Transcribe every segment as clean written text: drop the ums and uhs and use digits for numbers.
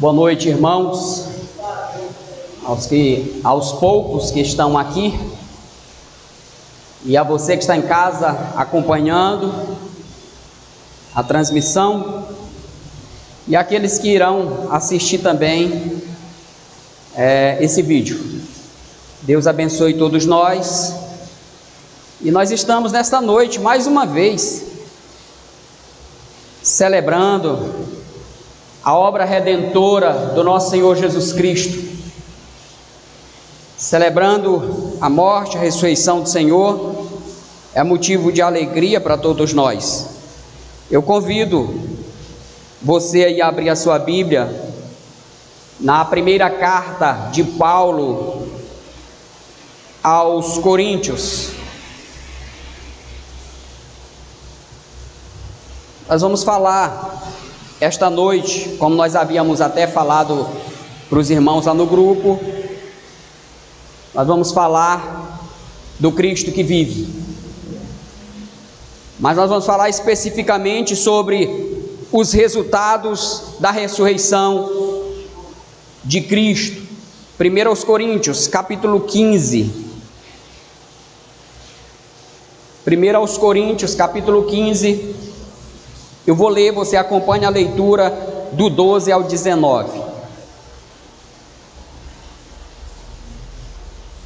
Boa noite, irmãos, aos poucos que estão aqui, e a você que está em casa acompanhando a transmissão, e aqueles que irão assistir também esse vídeo. Deus abençoe todos nós, e nós estamos nesta noite, mais uma vez, celebrando a obra redentora do nosso Senhor Jesus Cristo, celebrando a morte, a ressurreição do Senhor, é motivo de alegria para todos nós. Eu convido você aí a abrir a sua Bíblia na primeira carta de Paulo aos Coríntios. Nós vamos falar esta noite, como nós havíamos até falado para os irmãos lá no grupo, nós vamos falar do Cristo que vive, mas nós vamos falar especificamente sobre os resultados da ressurreição de Cristo. 1 Coríntios, capítulo 15. 1 Coríntios, capítulo 15. Eu vou ler, você acompanha a leitura do 12 ao 19.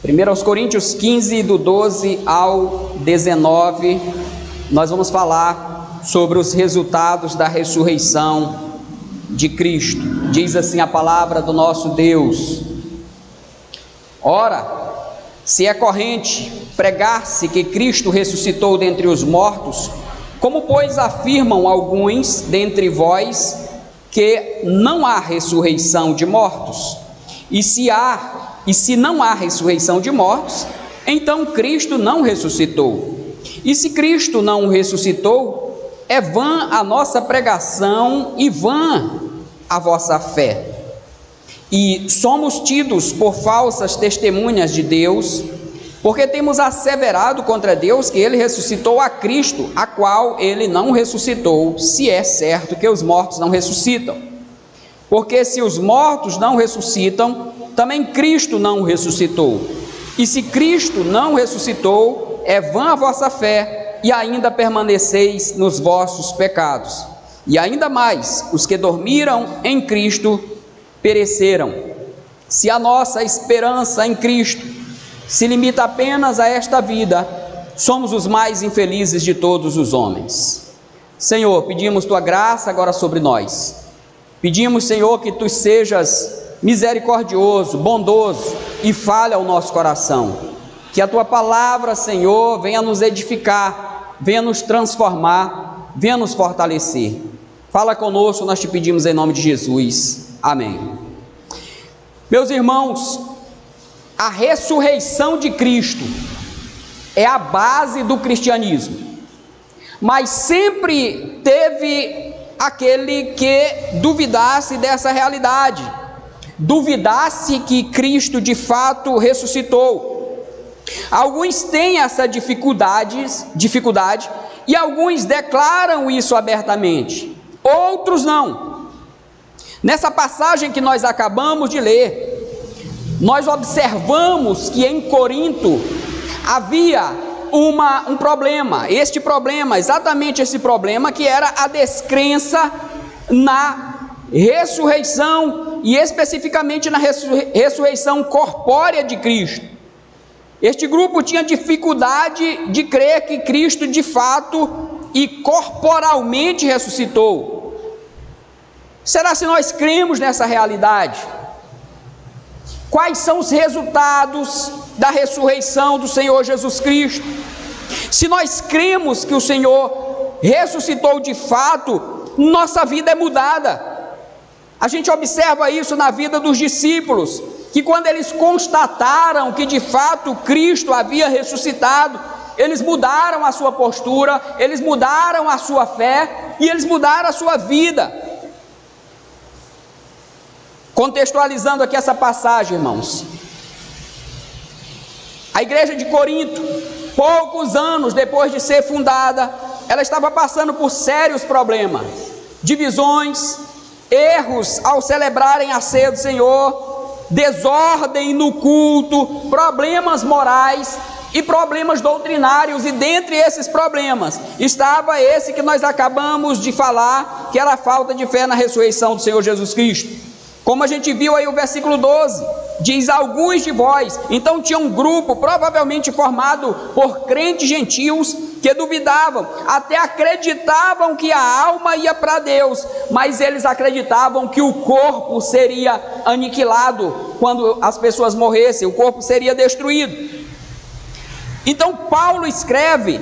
1 Coríntios 15, do 12 ao 19, nós vamos falar sobre os resultados da ressurreição de Cristo. Diz assim a palavra do nosso Deus: Ora, se é corrente pregar-se que Cristo ressuscitou dentre os mortos, como pois afirmam alguns dentre vós que não há ressurreição de mortos? E se não há ressurreição de mortos, então Cristo não ressuscitou. E se Cristo não ressuscitou, é vã a nossa pregação e vã a vossa fé. E somos tidos por falsas testemunhas de Deus, porque temos asseverado contra Deus que ele ressuscitou a Cristo, a qual ele não ressuscitou, se é certo que os mortos não ressuscitam. Porque se os mortos não ressuscitam, também Cristo não ressuscitou. E se Cristo não ressuscitou, é vã a vossa fé, e ainda permaneceis nos vossos pecados. E ainda mais, os que dormiram em Cristo pereceram. Se a nossa esperança em Cristo se limita apenas a esta vida, somos os mais infelizes de todos os homens. Senhor, pedimos tua graça agora sobre nós. Pedimos, Senhor, que tu sejas misericordioso, bondoso e fale ao nosso coração. Que a tua palavra, Senhor, venha nos edificar, venha nos transformar, venha nos fortalecer. Fala conosco, nós te pedimos em nome de Jesus. Amém. Meus irmãos, a ressurreição de Cristo é a base do cristianismo, mas sempre teve aquele que duvidasse dessa realidade, duvidasse que Cristo de fato ressuscitou. Alguns têm essa dificuldade e alguns declaram isso abertamente, outros não. Nessa passagem que nós acabamos de ler, nós observamos que em Corinto havia um problema, exatamente esse problema, que era a descrença na ressurreição, e especificamente na ressurreição corpórea de Cristo. Este grupo tinha dificuldade de crer que Cristo de fato e corporalmente ressuscitou. Será se nós cremos nessa realidade? Quais são os resultados da ressurreição do Senhor Jesus Cristo? Se nós cremos que o Senhor ressuscitou de fato, nossa vida é mudada. A gente observa isso na vida dos discípulos, que quando eles constataram que de fato Cristo havia ressuscitado, eles mudaram a sua postura, eles mudaram a sua fé e eles mudaram a sua vida. Contextualizando aqui essa passagem, irmãos, a igreja de Corinto, poucos anos depois de ser fundada, ela estava passando por sérios problemas, divisões, erros ao celebrarem a ceia do Senhor, desordem no culto, problemas morais e problemas doutrinários, e dentre esses problemas estava esse que nós acabamos de falar, que era a falta de fé na ressurreição do Senhor Jesus Cristo. Como a gente viu aí o versículo 12, diz: alguns de vós. Então tinha um grupo, provavelmente formado por crentes gentios, que duvidavam, até acreditavam que a alma ia para Deus, mas eles acreditavam que o corpo seria aniquilado quando as pessoas morressem, o corpo seria destruído. Então Paulo escreve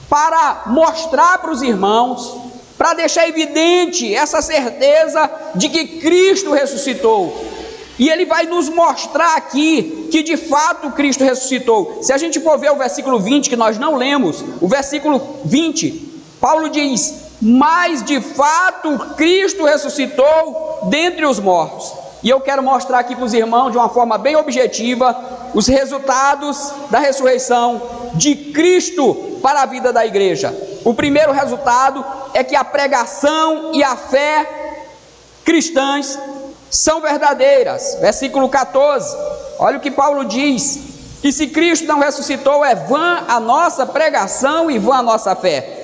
para mostrar para os irmãos, para deixar evidente essa certeza de que Cristo ressuscitou. E ele vai nos mostrar aqui que de fato Cristo ressuscitou. Se a gente for ver o versículo 20, que nós não lemos, o versículo 20, Paulo diz: mas de fato Cristo ressuscitou dentre os mortos. E eu quero mostrar aqui para os irmãos, de uma forma bem objetiva, os resultados da ressurreição de Cristo para a vida da igreja. O primeiro resultado é que a pregação e a fé cristãs são verdadeiras. Versículo 14, olha o que Paulo diz: que se Cristo não ressuscitou, é vã a nossa pregação e vã a nossa fé.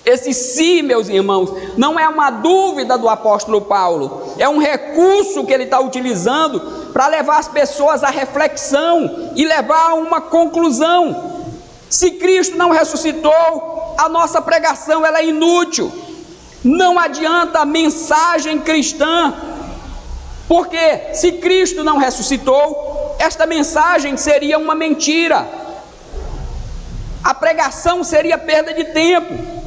Esse "se", meus irmãos, não é uma dúvida do apóstolo Paulo, é um recurso que ele está utilizando para levar as pessoas à reflexão e levar a uma conclusão. Se Cristo não ressuscitou, a nossa pregação ela é inútil, não adianta a mensagem cristã, porque se Cristo não ressuscitou, esta mensagem seria uma mentira, a pregação seria perda de tempo,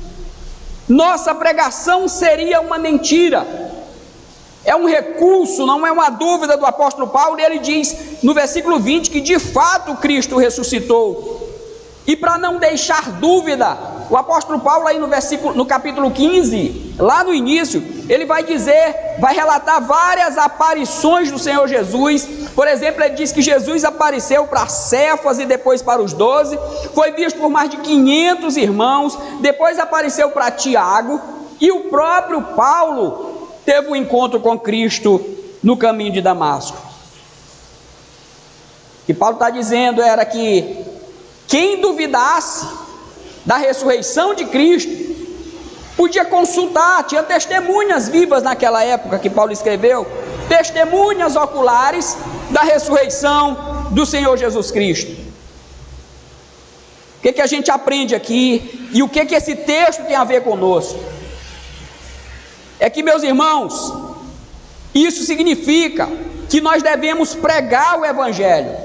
nossa pregação seria uma mentira. É um recurso, não é uma dúvida do apóstolo Paulo, e ele diz no versículo 20 que de fato Cristo ressuscitou. E para não deixar dúvida, o apóstolo Paulo aí no capítulo 15, lá no início, ele vai dizer, vai relatar várias aparições do Senhor Jesus. Por exemplo, ele diz que Jesus apareceu para Cefas e depois para os 12, foi visto por mais de 500 irmãos, depois apareceu para Tiago, e o próprio Paulo teve um encontro com Cristo no caminho de Damasco. O que Paulo está dizendo era que quem duvidasse da ressurreição de Cristo podia consultar, tinha testemunhas vivas naquela época que Paulo escreveu, testemunhas oculares da ressurreição do Senhor Jesus Cristo. O que a gente aprende aqui e o que esse texto tem a ver conosco? É que, meus irmãos, isso significa que nós devemos pregar o Evangelho,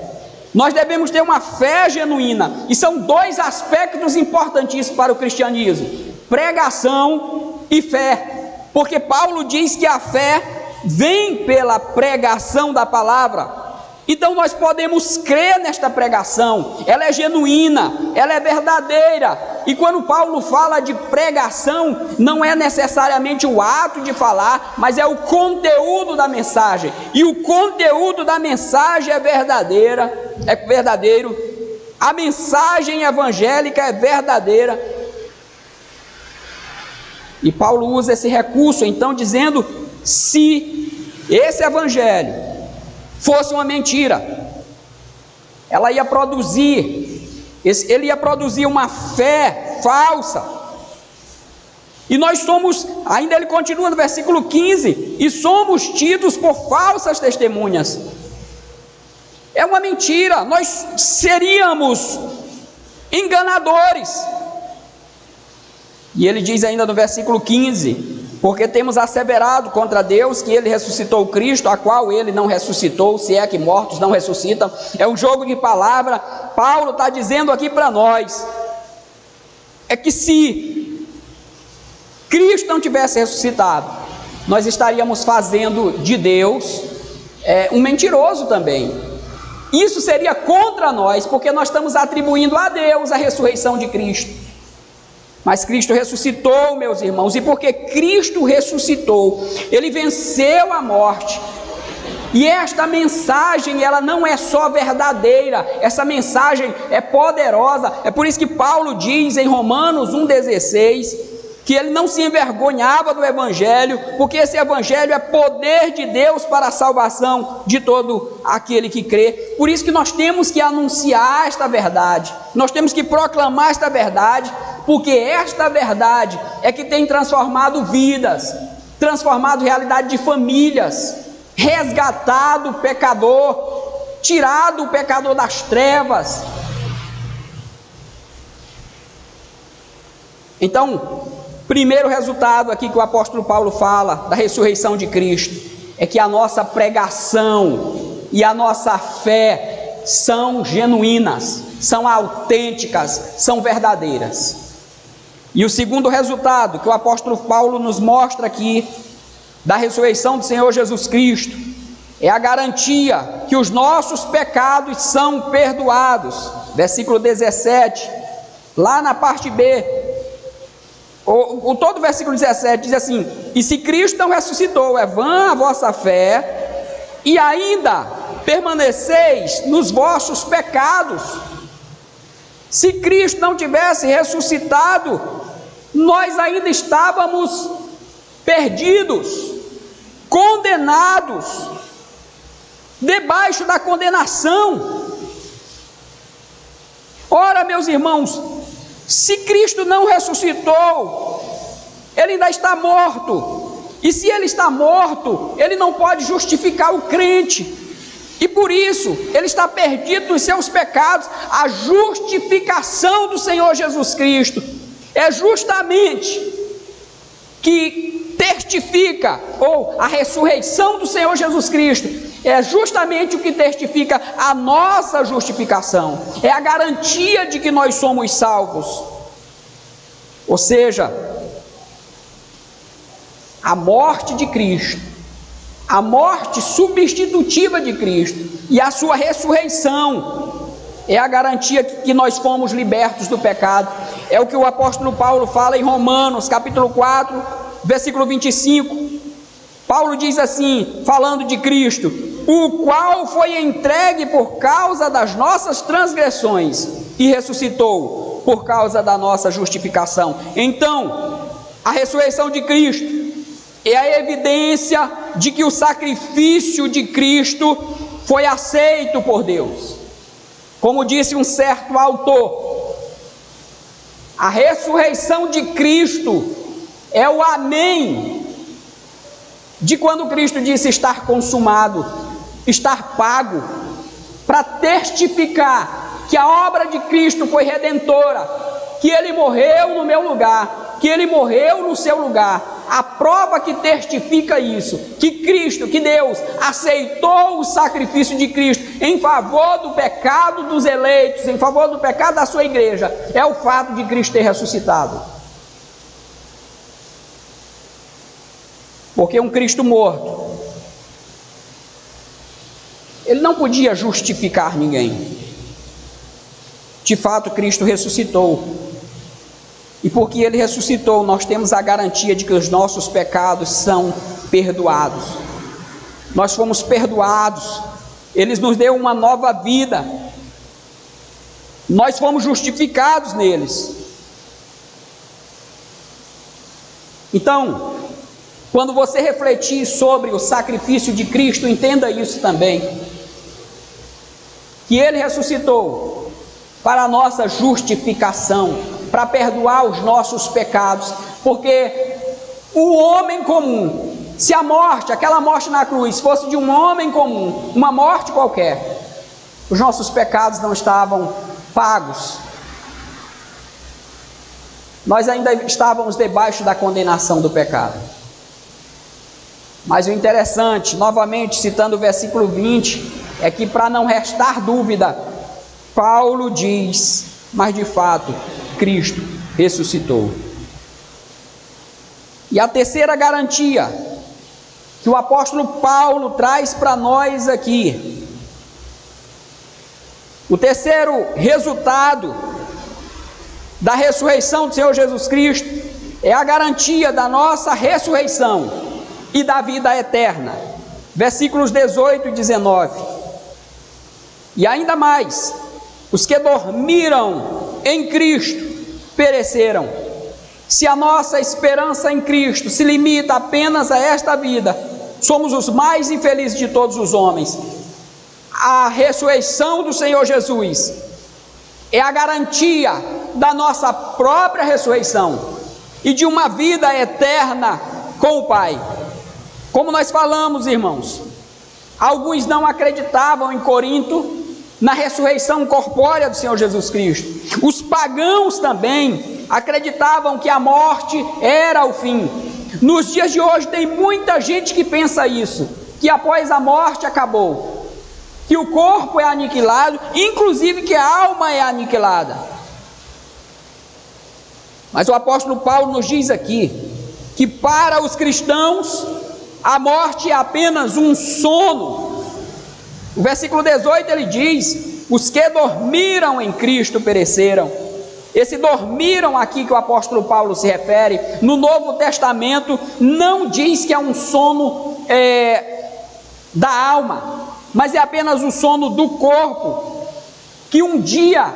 nós devemos ter uma fé genuína, e são dois aspectos importantíssimos para o cristianismo: pregação e fé, porque Paulo diz que a fé vem pela pregação da palavra. Então nós podemos crer nesta pregação, ela é genuína, ela é verdadeira. E quando Paulo fala de pregação, não é necessariamente o ato de falar, mas é o conteúdo da mensagem. E o conteúdo da mensagem é verdadeiro. A mensagem evangélica é verdadeira. E Paulo usa esse recurso, então, dizendo: se esse evangelho fosse uma mentira, ele ia produzir uma fé falsa. E nós somos, ainda ele continua no versículo 15, e somos tidos por falsas testemunhas. É uma mentira, nós seríamos enganadores. E ele diz ainda no versículo 15: porque temos asseverado contra Deus que ele ressuscitou Cristo, a qual ele não ressuscitou, se é que mortos não ressuscitam. É um jogo de palavra. Paulo está dizendo aqui para nós, é que se Cristo não tivesse ressuscitado, nós estaríamos fazendo de Deus um mentiroso também. Isso seria contra nós, porque nós estamos atribuindo a Deus a ressurreição de Cristo. Mas Cristo ressuscitou, meus irmãos, e porque Cristo ressuscitou, Ele venceu a morte. E esta mensagem, ela não é só verdadeira, essa mensagem é poderosa. É por isso que Paulo diz em Romanos 1,16, que ele não se envergonhava do evangelho, porque esse evangelho é poder de Deus para a salvação de todo aquele que crê. Por isso que nós temos que anunciar esta verdade, nós temos que proclamar esta verdade, porque esta verdade é que tem transformado vidas, transformado realidade de famílias, resgatado o pecador, tirado o pecador das trevas. Então, primeiro resultado aqui que o apóstolo Paulo fala da ressurreição de Cristo é que a nossa pregação e a nossa fé são genuínas, são autênticas, são verdadeiras. E o segundo resultado que o apóstolo Paulo nos mostra aqui da ressurreição do Senhor Jesus Cristo é a garantia que os nossos pecados são perdoados. Versículo 17, lá na parte B, todo o versículo 17 diz assim: e se Cristo não ressuscitou, é vã a vossa fé, e ainda permaneceis nos vossos pecados. Se Cristo não tivesse ressuscitado, nós ainda estávamos perdidos, condenados, debaixo da condenação. Ora, meus irmãos, se Cristo não ressuscitou, ele ainda está morto, e se ele está morto, ele não pode justificar o crente, e por isso ele está perdido dos seus pecados. A justificação do Senhor Jesus Cristo é justamente que testifica, ou a ressurreição do Senhor Jesus Cristo é justamente o que testifica a nossa justificação, é a garantia de que nós somos salvos. Ou seja, a morte de Cristo, a morte substitutiva de Cristo e a sua ressurreição é a garantia que nós fomos libertos do pecado. É o que o apóstolo Paulo fala em Romanos capítulo 4, versículo 25. Paulo diz assim, falando de Cristo: o qual foi entregue por causa das nossas transgressões e ressuscitou por causa da nossa justificação. Então, a ressurreição de Cristo é a evidência de que o sacrifício de Cristo foi aceito por Deus. Como disse um certo autor, a ressurreição de Cristo é o amém de quando Cristo disse estar consumado, estar pago, para testificar que a obra de Cristo foi redentora, que ele morreu no meu lugar, que ele morreu no seu lugar. A prova que testifica isso, que Cristo, que Deus aceitou o sacrifício de Cristo em favor do pecado dos eleitos, em favor do pecado da sua igreja, é o fato de Cristo ter ressuscitado. Porque um Cristo morto, ele não podia justificar ninguém. De fato, Cristo ressuscitou. E porque ele ressuscitou, nós temos a garantia de que os nossos pecados são perdoados. Nós fomos perdoados. Ele nos deu uma nova vida. Nós fomos justificados neles. Então, quando você refletir sobre o sacrifício de Cristo, entenda isso também, que ele ressuscitou para a nossa justificação, para perdoar os nossos pecados, porque o homem comum, se a morte, aquela morte na cruz, fosse de um homem comum, uma morte qualquer, os nossos pecados não estavam pagos, nós ainda estávamos debaixo da condenação do pecado. Mas o interessante, novamente citando o versículo 20, é que para não restar dúvida, Paulo diz, mas de fato, Cristo ressuscitou. E a terceira garantia que o apóstolo Paulo traz para nós aqui, o terceiro resultado da ressurreição do Senhor Jesus Cristo, é a garantia da nossa ressurreição e da vida eterna. Versículos 18 e 19. E ainda mais, os que dormiram em Cristo pereceram. Se a nossa esperança em Cristo se limita apenas a esta vida, somos os mais infelizes de todos os homens. A ressurreição do Senhor Jesus é a garantia da nossa própria ressurreição e de uma vida eterna com o Pai. Como nós falamos, irmãos, alguns não acreditavam em Corinto na ressurreição corpórea do Senhor Jesus Cristo. Os pagãos também acreditavam que a morte era o fim. Nos dias de hoje tem muita gente que pensa isso, que após a morte acabou, que o corpo é aniquilado, inclusive que a alma é aniquilada. Mas o apóstolo Paulo nos diz aqui que para os cristãos a morte é apenas um sono. O versículo 18 ele diz: os que dormiram em Cristo pereceram. Esse dormiram aqui que o apóstolo Paulo se refere, no Novo Testamento não diz que é um sono da alma, mas é apenas o sono do corpo, que um dia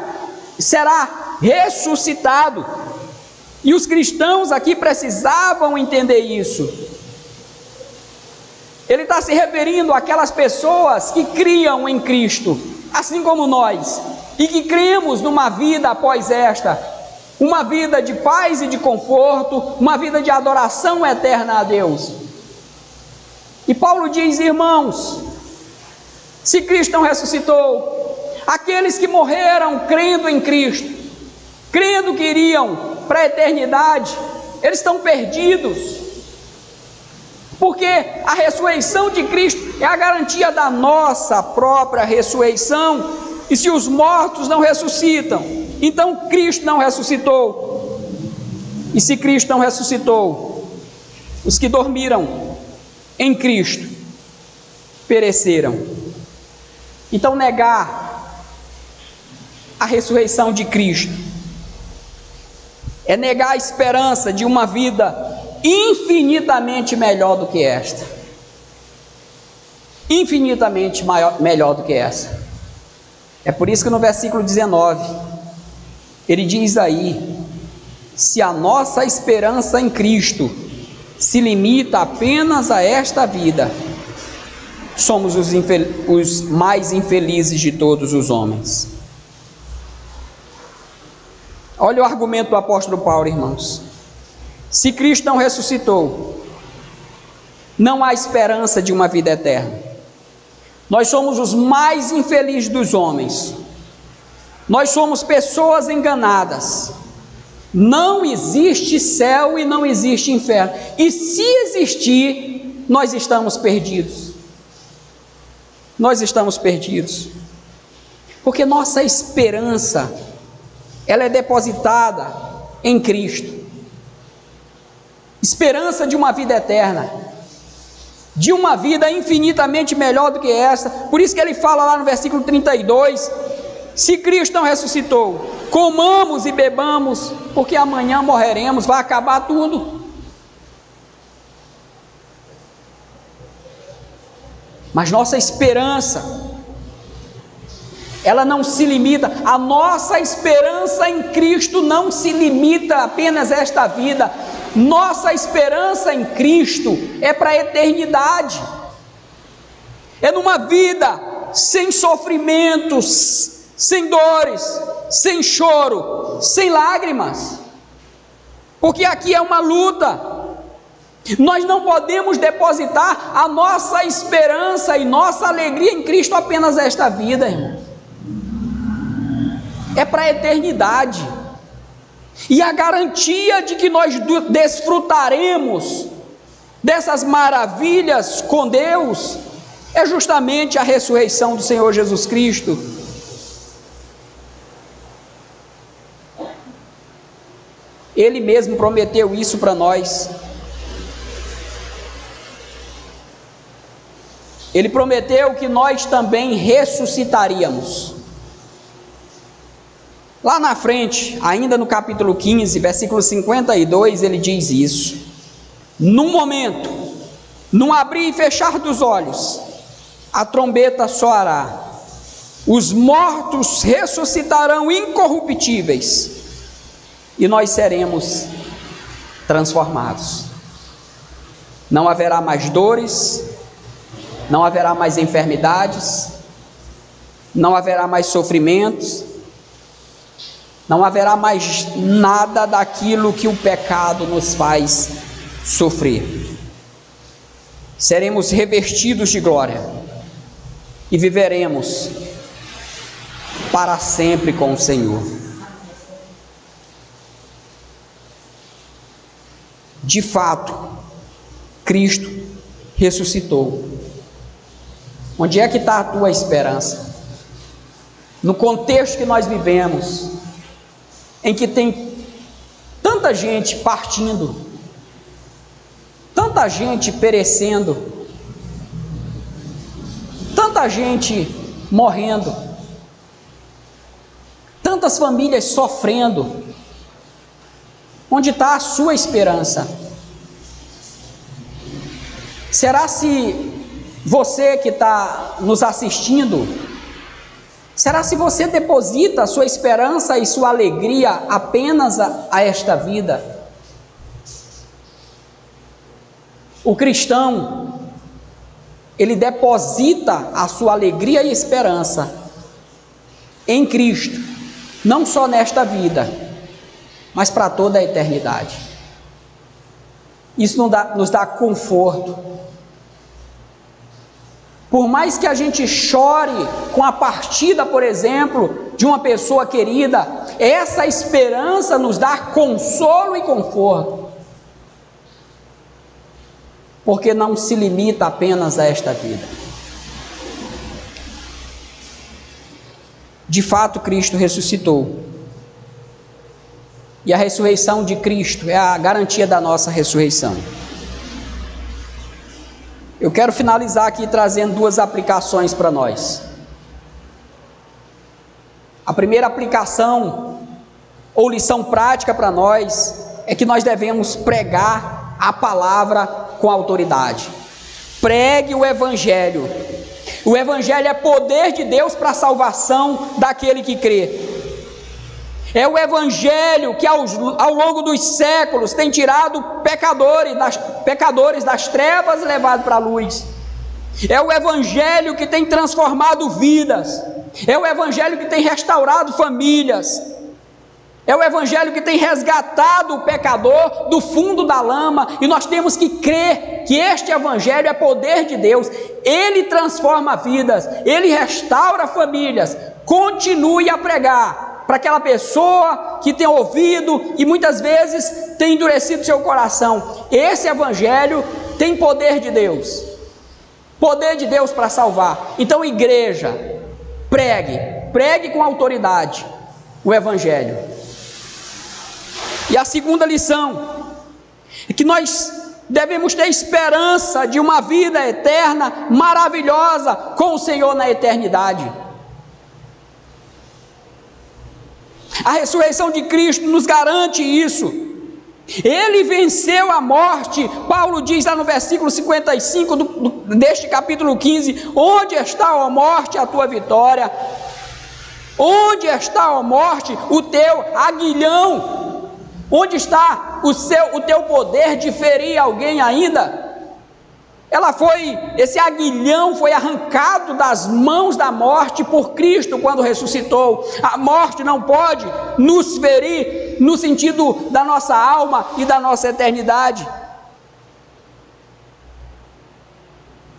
será ressuscitado. E os cristãos aqui precisavam entender isso. Ele está se referindo àquelas pessoas que criam em Cristo, assim como nós, e que cremos numa vida após esta, uma vida de paz e de conforto, uma vida de adoração eterna a Deus. E Paulo diz: irmãos, se Cristo não ressuscitou, aqueles que morreram crendo em Cristo, crendo que iriam para a eternidade, eles estão perdidos, porque a ressurreição de Cristo é a garantia da nossa própria ressurreição. E se os mortos não ressuscitam, então Cristo não ressuscitou. E se Cristo não ressuscitou, os que dormiram em Cristo pereceram. Então negar a ressurreição de Cristo é negar a esperança de uma vida infinitamente melhor do que esta. Infinitamente melhor do que essa. É por isso que no versículo 19, ele diz aí: se a nossa esperança em Cristo se limita apenas a esta vida, somos os mais infelizes de todos os homens. Olha o argumento do apóstolo Paulo, irmãos. Se Cristo não ressuscitou, não há esperança de uma vida eterna. Nós somos os mais infelizes dos homens. Nós somos pessoas enganadas. Não existe céu e não existe inferno. E se existir, nós estamos perdidos. Nós estamos perdidos. Porque nossa esperança, ela é depositada em Cristo. Esperança de uma vida eterna, de uma vida infinitamente melhor do que essa. Por isso que ele fala lá no versículo 32, se Cristo não ressuscitou, comamos e bebamos, porque amanhã morreremos, vai acabar tudo. Mas nossa esperança, ela não se limita, a nossa esperança em Cristo não se limita apenas a esta vida. Nossa esperança em Cristo é para a eternidade, é numa vida sem sofrimentos, sem dores, sem choro, sem lágrimas, porque aqui é uma luta. Nós não podemos depositar a nossa esperança e nossa alegria em Cristo apenas esta vida, irmão. É para a eternidade. E a garantia de que nós desfrutaremos dessas maravilhas com Deus é justamente a ressurreição do Senhor Jesus Cristo. Ele mesmo prometeu isso para nós. Ele prometeu que nós também ressuscitaríamos. Lá na frente, ainda no capítulo 15, versículo 52, ele diz isso: num momento, num abrir e fechar dos olhos, a trombeta soará, os mortos ressuscitarão incorruptíveis, e nós seremos transformados. Não haverá mais dores, não haverá mais enfermidades, não haverá mais sofrimentos, não haverá mais nada daquilo que o pecado nos faz sofrer. Seremos revestidos de glória e viveremos para sempre com o Senhor. De fato, Cristo ressuscitou. Onde é que está a tua esperança? No contexto que nós vivemos, em que tem tanta gente partindo, tanta gente perecendo, tanta gente morrendo, tantas famílias sofrendo, onde está a sua esperança? Será se você que está nos assistindo, será se você deposita a sua esperança e sua alegria apenas a esta vida? O cristão, ele deposita a sua alegria e esperança em Cristo, não só nesta vida, mas para toda a eternidade. Isso nos dá conforto. Por mais que a gente chore com a partida, por exemplo, de uma pessoa querida, essa esperança nos dá consolo e conforto, porque não se limita apenas a esta vida. De fato, Cristo ressuscitou, e a ressurreição de Cristo é a garantia da nossa ressurreição. Eu quero finalizar aqui trazendo duas aplicações para nós. A primeira aplicação, ou lição prática para nós, é que nós devemos pregar a palavra com autoridade. Pregue o Evangelho. O Evangelho é poder de Deus para a salvação daquele que crê. É o Evangelho que ao longo dos séculos tem tirado pecadores das trevas e levado para a luz. É o Evangelho que tem transformado vidas. É o Evangelho que tem restaurado famílias. É o Evangelho que tem resgatado o pecador do fundo da lama. E nós temos que crer que este Evangelho é poder de Deus. Ele transforma vidas, ele restaura famílias. Continue a pregar para aquela pessoa que tem ouvido e muitas vezes tem endurecido seu coração. Esse Evangelho tem poder de Deus para salvar. Então, igreja, pregue com autoridade o Evangelho. E a segunda lição é que nós devemos ter esperança de uma vida eterna, maravilhosa, com o Senhor na eternidade. A ressurreição de Cristo nos garante isso. Ele venceu a morte. Paulo diz lá no versículo 55 deste capítulo 15: onde está, ó morte, a tua vitória? Onde está, ó morte, o teu aguilhão? Onde está o teu poder de ferir alguém ainda? Esse aguilhão foi arrancado das mãos da morte por Cristo quando ressuscitou. A morte não pode nos ferir no sentido da nossa alma e da nossa eternidade.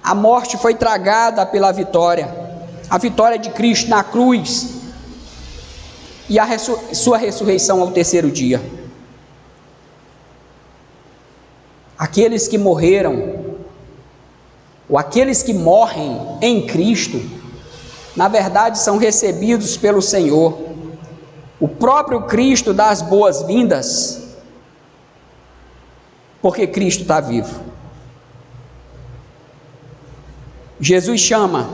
A morte foi tragada pela vitória, a vitória de Cristo na cruz e a sua ressurreição ao terceiro dia. Aqueles que morreram, ou aqueles que morrem em Cristo, na verdade são recebidos pelo Senhor. O próprio Cristo dá as boas-vindas, porque Cristo está vivo. Jesus chama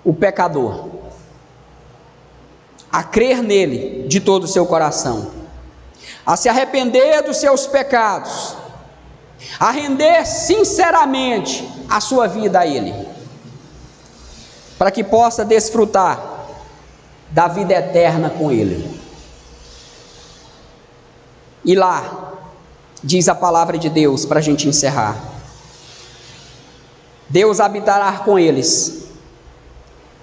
o pecador a crer nele de todo o seu coração, a se arrepender dos seus pecados, a render sinceramente a sua vida a Ele, para que possa desfrutar da vida eterna com Ele. E lá, diz a palavra de Deus para a gente encerrar: Deus habitará com eles,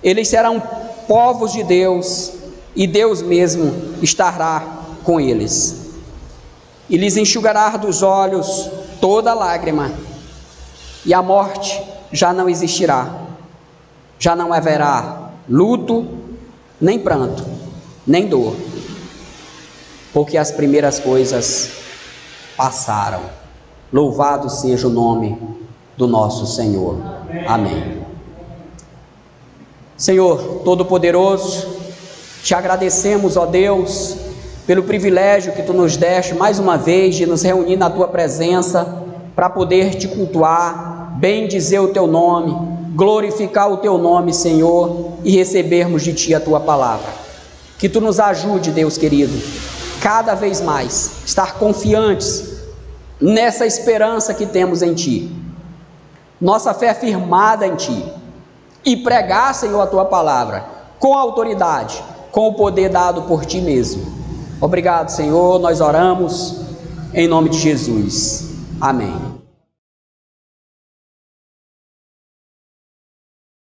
eles serão povos de Deus, e Deus mesmo estará com eles, e lhes enxugará dos olhos toda lágrima, e a morte já não existirá, já não haverá luto, nem pranto, nem dor, porque as primeiras coisas passaram. Louvado seja o nome do nosso Senhor. Amém. Senhor Todo-Poderoso, te agradecemos, ó Deus, pelo privilégio que Tu nos deste mais uma vez de nos reunir na Tua presença para poder Te cultuar, bendizer o Teu nome, glorificar o Teu nome, Senhor, e recebermos de Ti a Tua palavra. Que Tu nos ajude, Deus querido, cada vez mais estar confiantes nessa esperança que temos em Ti, nossa fé firmada em Ti, e pregar, Senhor, a Tua palavra com autoridade, com o poder dado por Ti mesmo. Obrigado, Senhor, nós oramos em nome de Jesus. Amém.